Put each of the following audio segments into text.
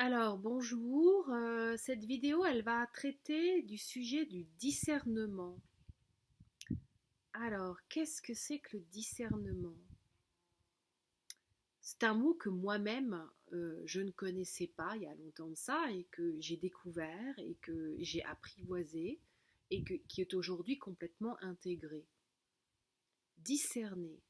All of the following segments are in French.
Alors, bonjour. Cette vidéo, elle va traiter du sujet du discernement. Alors, qu'est-ce que c'est que le discernement? C'est un mot que moi-même, je ne connaissais pas il y a longtemps de ça et que j'ai découvert et que j'ai apprivoisé et qui est aujourd'hui complètement intégré. Discerner.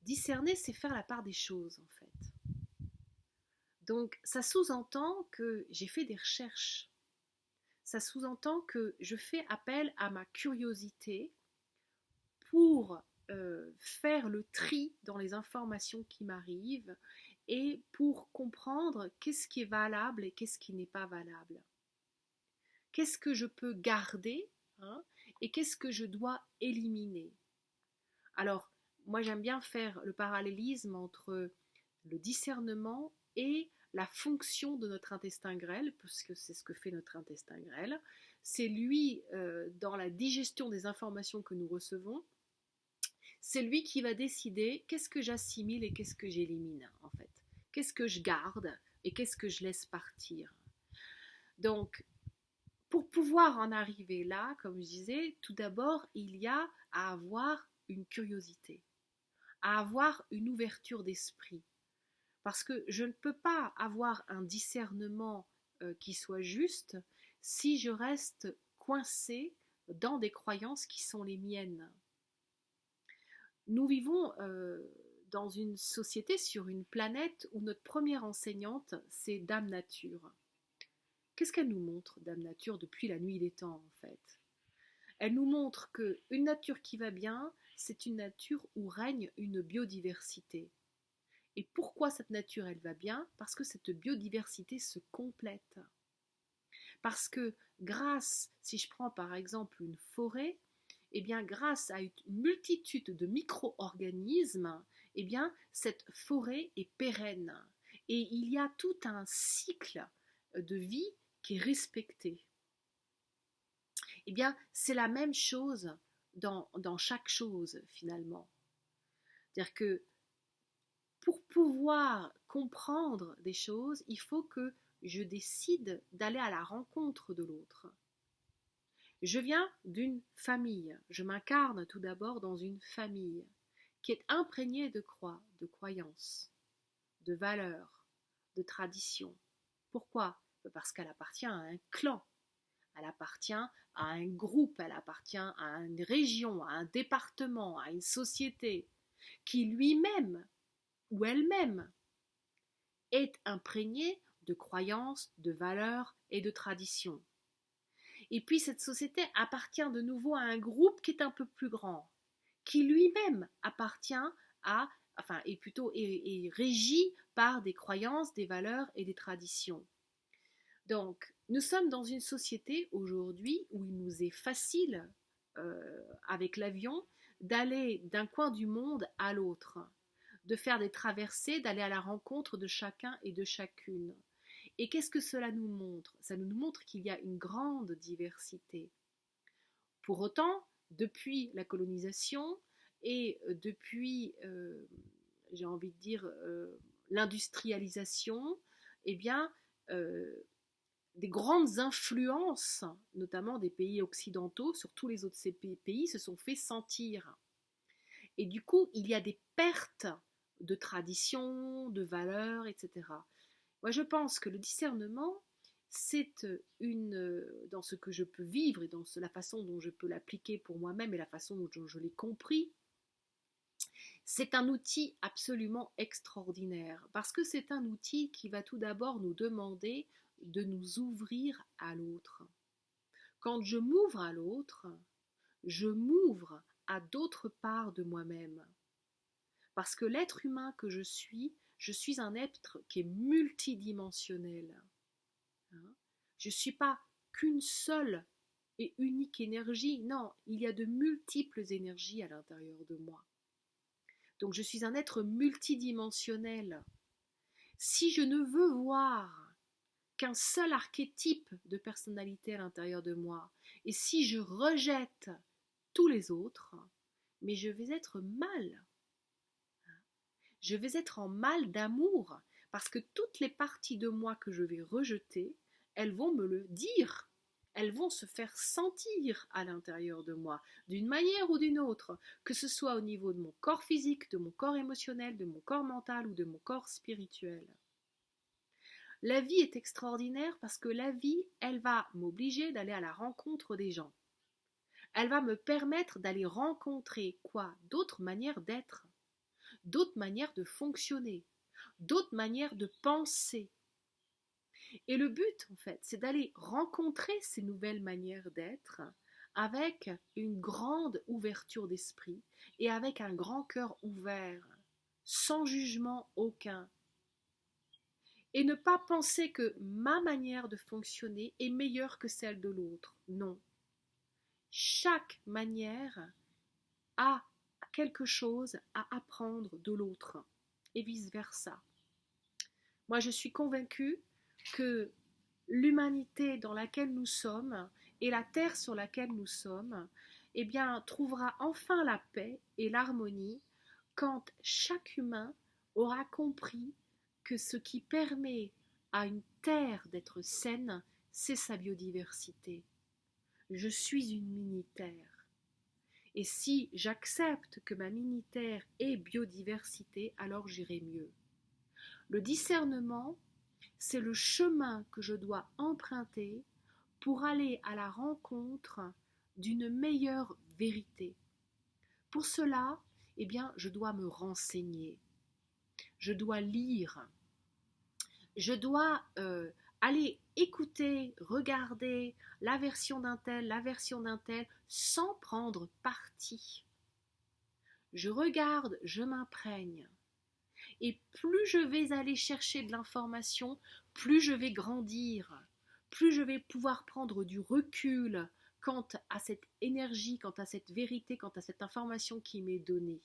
Discerner, c'est faire la part des choses, en fait. Donc, ça sous-entend que j'ai fait des recherches. Ça sous-entend que je fais appel à ma curiosité pour faire le tri dans les informations qui m'arrivent et pour comprendre qu'est-ce qui est valable et qu'est-ce qui n'est pas valable. Qu'est-ce que je peux garder, hein, et qu'est-ce que je dois éliminer. Alors, moi j'aime bien faire le parallélisme entre le discernement et la fonction de notre intestin grêle, puisque c'est ce que fait notre intestin grêle. C'est lui, dans la digestion des informations que nous recevons, c'est lui qui va décider qu'est-ce que j'assimile et qu'est-ce que j'élimine, en fait. Qu'est-ce que je garde et qu'est-ce que je laisse partir. Donc, pour pouvoir en arriver là, comme je disais, tout d'abord, il y a à avoir une curiosité, à avoir une ouverture d'esprit. Parce que je ne peux pas avoir un discernement qui soit juste si je reste coincé dans des croyances qui sont les miennes. Nous vivons dans une société, sur une planète où notre première enseignante, c'est Dame Nature. Qu'est-ce qu'elle nous montre, Dame Nature, depuis la nuit des temps, en fait? Elle nous montre qu'une nature qui va bien, c'est une nature où règne une biodiversité. Et pourquoi cette nature, elle va bien? Parce que cette biodiversité se complète. Parce que grâce, si je prends par exemple une forêt, eh bien, grâce à une multitude de micro-organismes, eh bien, cette forêt est pérenne. Et il y a tout un cycle de vie qui est respecté. Eh bien, c'est la même chose dans chaque chose, finalement. C'est-à-dire que pour pouvoir comprendre des choses, il faut que je décide d'aller à la rencontre de l'autre. Je viens d'une famille, je m'incarne tout d'abord dans une famille qui est imprégnée de croyances, de valeurs, de traditions. Pourquoi? Parce qu'elle appartient à un clan, elle appartient à un groupe, elle appartient à une région, à un département, à une société qui lui-même ou elle-même est imprégnée de croyances, de valeurs et de traditions. Et puis cette société appartient de nouveau à un groupe qui est un peu plus grand, qui lui-même appartient à, enfin, est régi par des croyances, des valeurs et des traditions. Donc, nous sommes dans une société aujourd'hui où il nous est facile, avec l'avion, d'aller d'un coin du monde à l'autre, de faire des traversées, d'aller à la rencontre de chacun et de chacune. Et qu'est-ce que cela nous montre? Ça nous montre qu'il y a une grande diversité. Pour autant, depuis la colonisation et depuis, j'ai envie de dire, l'industrialisation, eh bien, euh, des grandes influences, notamment des pays occidentaux, sur tous les autres pays, se sont fait sentir. Et du coup, il y a des pertes de traditions, de valeurs, etc. Moi, je pense que le discernement, c'est dans ce que je peux vivre et dans la façon dont je peux l'appliquer pour moi-même et la façon dont je l'ai compris, c'est un outil absolument extraordinaire parce que c'est un outil qui va tout d'abord nous demander de nous ouvrir à l'autre. Quand je m'ouvre à l'autre, je m'ouvre à d'autres parts de moi-même. Parce que l'être humain que je suis un être qui est multidimensionnel. Je ne suis pas qu'une seule et unique énergie. Non, il y a de multiples énergies à l'intérieur de moi. Donc je suis un être multidimensionnel. Si je ne veux voir qu'un seul archétype de personnalité à l'intérieur de moi, et si je rejette tous les autres, mais je vais être mal. Je vais être en mal d'amour, Parce que toutes les parties de moi que je vais rejeter, elles vont me le dire. Elles vont se faire sentir à l'intérieur de moi, d'une manière ou d'une autre, que ce soit au niveau de mon corps physique, de mon corps émotionnel, de mon corps mental ou de mon corps spirituel. La vie est extraordinaire parce que la vie, elle va m'obliger d'aller à la rencontre des gens. Elle va me permettre d'aller rencontrer quoi? D'autres manières d'être, d'autres manières de fonctionner, d'autres manières de penser. Et le but, en fait, c'est d'aller rencontrer ces nouvelles manières d'être avec une grande ouverture d'esprit et avec un grand cœur ouvert, sans jugement aucun. Et ne pas penser que ma manière de fonctionner est meilleure que celle de l'autre. Non. Chaque manière a quelque chose à apprendre de l'autre et vice-versa. Moi, je suis convaincue que l'humanité dans laquelle nous sommes et la terre sur laquelle nous sommes, eh bien, trouvera enfin la paix et l'harmonie quand chaque humain aura compris que ce qui permet à une terre d'être saine, c'est sa biodiversité. Je suis une mini-terre. Et si j'accepte que ma mini-terre est biodiversité, alors j'irai mieux. Le discernement, c'est le chemin que je dois emprunter pour aller à la rencontre d'une meilleure vérité. Pour cela, eh bien, je dois me renseigner, je dois lire, je dois aller écouter, regarder la version d'un tel, sans prendre parti. Je regarde, je m'imprègne. Et plus je vais aller chercher de l'information, plus je vais grandir, plus je vais pouvoir prendre du recul quant à cette énergie, quant à cette vérité, quant à cette information qui m'est donnée.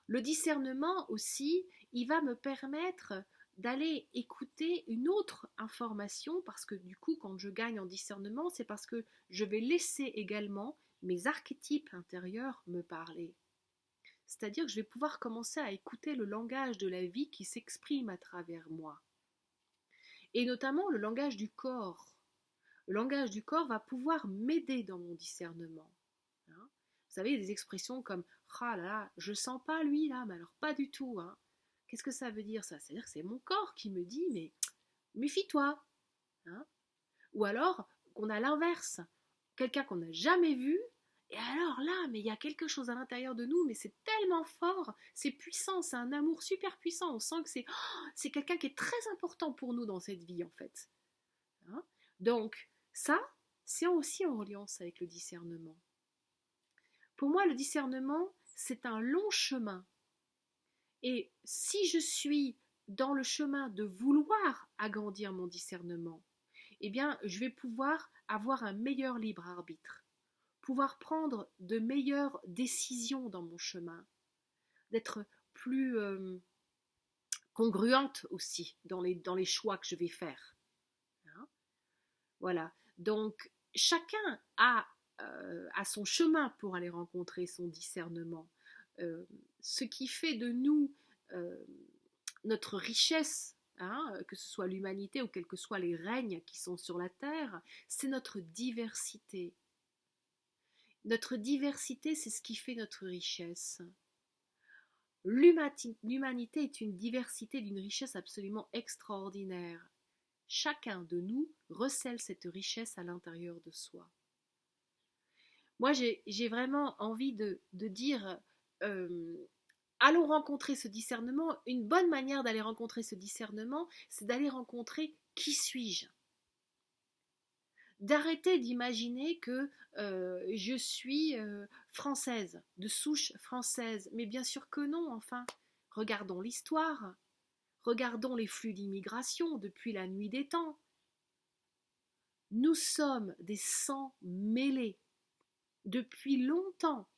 Le discernement aussi, il va me permettre d'aller écouter une autre information, parce que du coup, quand je gagne en discernement, c'est parce que je vais laisser également mes archétypes intérieurs me parler. C'est-à-dire que je vais pouvoir commencer à écouter le langage de la vie qui s'exprime à travers moi. Et notamment le langage du corps. Le langage du corps va pouvoir m'aider dans mon discernement. Vous savez, il y a des expressions comme « Ah là là, je sens pas lui là, mais alors pas du tout. » Qu'est-ce que ça veut dire ça? C'est-à-dire que c'est mon corps qui me dit « Mais méfie-toi. » Ou alors qu'on a l'inverse. Quelqu'un qu'on n'a jamais vu. Et alors là, mais il y a quelque chose à l'intérieur de nous, mais c'est tellement fort, c'est puissant, c'est un amour super puissant. On sent que c'est quelqu'un qui est très important pour nous dans cette vie, en fait. Donc, ça, c'est aussi en reliance avec le discernement. Pour moi, le discernement, c'est un long chemin. Et si je suis dans le chemin de vouloir agrandir mon discernement, eh bien, je vais pouvoir avoir un meilleur libre arbitre. Pouvoir prendre de meilleures décisions dans mon chemin, d'être plus congruente aussi dans les choix que je vais faire. Voilà. Donc, chacun a son chemin pour aller rencontrer son discernement. Ce qui fait de nous notre richesse, que ce soit l'humanité ou quels que soient les règnes qui sont sur la Terre, c'est notre diversité. Notre diversité, c'est ce qui fait notre richesse. L'humanité est une diversité d'une richesse absolument extraordinaire. Chacun de nous recèle cette richesse à l'intérieur de soi. Moi, j'ai vraiment envie de dire, allons rencontrer ce discernement. Une bonne manière d'aller rencontrer ce discernement, c'est d'aller rencontrer qui suis-je. D'arrêter d'imaginer que je suis française, de souche française. Mais bien sûr que non, enfin. Regardons l'histoire. Regardons les flux d'immigration depuis la nuit des temps. Nous sommes des sangs mêlés depuis longtemps.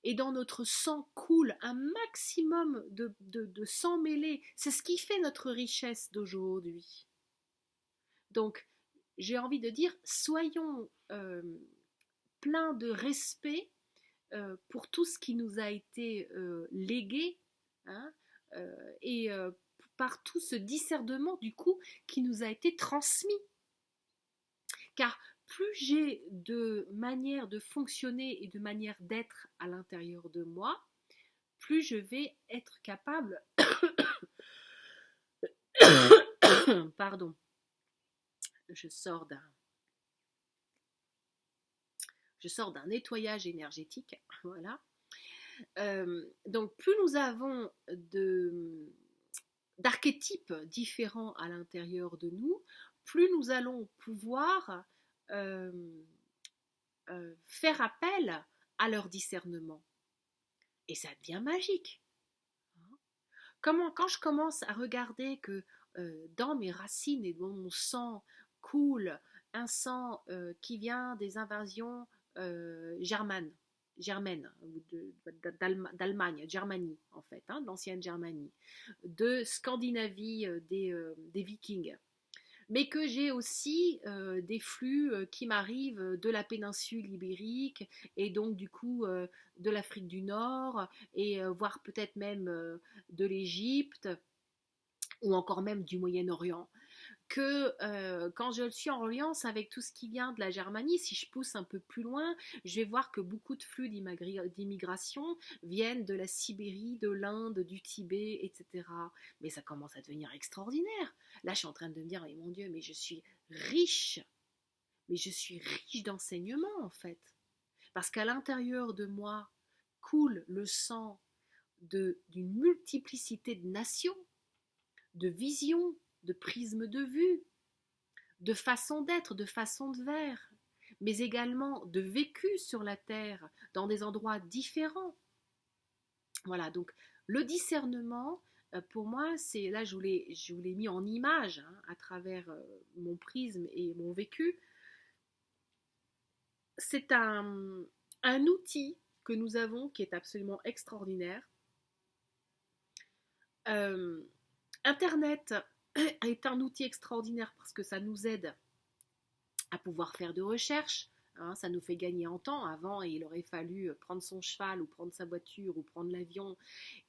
Et dans notre sang coule un maximum de sang mêlé. C'est ce qui fait notre richesse d'aujourd'hui. Donc, j'ai envie de dire, soyons pleins de respect pour tout ce qui nous a été légué, et par tout ce discernement du coup qui nous a été transmis. Car plus j'ai de manière de fonctionner et de manière d'être à l'intérieur de moi, plus je vais être capable, pardon, je sors d'un nettoyage énergétique, voilà. Donc plus nous avons d'archétypes différents à l'intérieur de nous, plus nous allons pouvoir euh, faire appel à leur discernement. Et ça devient magique. Quand je commence à regarder que dans mes racines et dans mon sang coule un sang qui vient des invasions germaines, d'Allemagne, Germanie en fait, hein, l'ancienne Germanie, de Scandinavie, des Vikings, mais que j'ai aussi des flux qui m'arrivent de la péninsule ibérique et donc du coup de l'Afrique du Nord et voire peut-être même de l'Égypte ou encore même du Moyen-Orient, que quand je suis en alliance avec tout ce qui vient de la Germanie, si je pousse un peu plus loin, je vais voir que beaucoup de flux d'immigration viennent de la Sibérie, de l'Inde, du Tibet, etc. Mais ça commence à devenir extraordinaire. Là, je suis en train de me dire, mais mon Dieu, riche, mais je suis riche d'enseignements en fait. Parce qu'à l'intérieur de moi coule le sang d'une multiplicité de nations, de visions, de prismes de vue, de façon d'être, de façon de faire, mais également de vécu sur la terre, dans des endroits différents. Voilà, donc le discernement, pour moi, c'est là, je vous l'ai mis en image hein, à travers mon prisme et mon vécu. C'est un outil que nous avons qui est absolument extraordinaire. Internet est un outil extraordinaire parce que ça nous aide à pouvoir faire de recherches. Hein, ça nous fait gagner en temps. Avant, il aurait fallu prendre son cheval ou prendre sa voiture ou prendre l'avion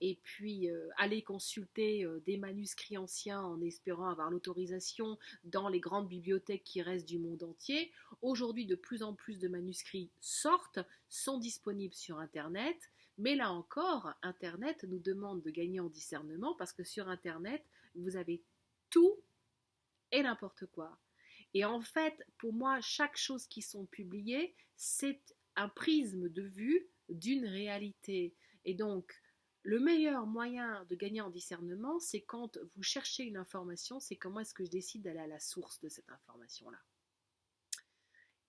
et puis aller consulter des manuscrits anciens en espérant avoir l'autorisation dans les grandes bibliothèques qui restent du monde entier. Aujourd'hui, de plus en plus de manuscrits sortent, sont disponibles sur Internet. Mais là encore, Internet nous demande de gagner en discernement parce que sur Internet, vous avez tout et n'importe quoi. Et en fait, pour moi, chaque chose qui sont publiées, c'est un prisme de vue d'une réalité. Et donc, le meilleur moyen de gagner en discernement, c'est quand vous cherchez une information, c'est comment est-ce que je décide d'aller à la source de cette information-là.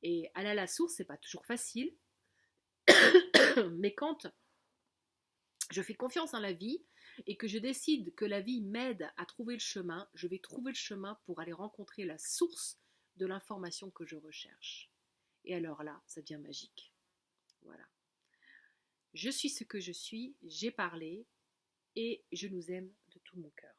Et aller à la source, c'est pas toujours facile, mais quand je fais confiance en la vie et que je décide que la vie m'aide à trouver le chemin, je vais trouver le chemin pour aller rencontrer la source de l'information que je recherche. Et alors là, ça devient magique. Voilà. Je suis ce que je suis, j'ai parlé et je nous aime de tout mon cœur.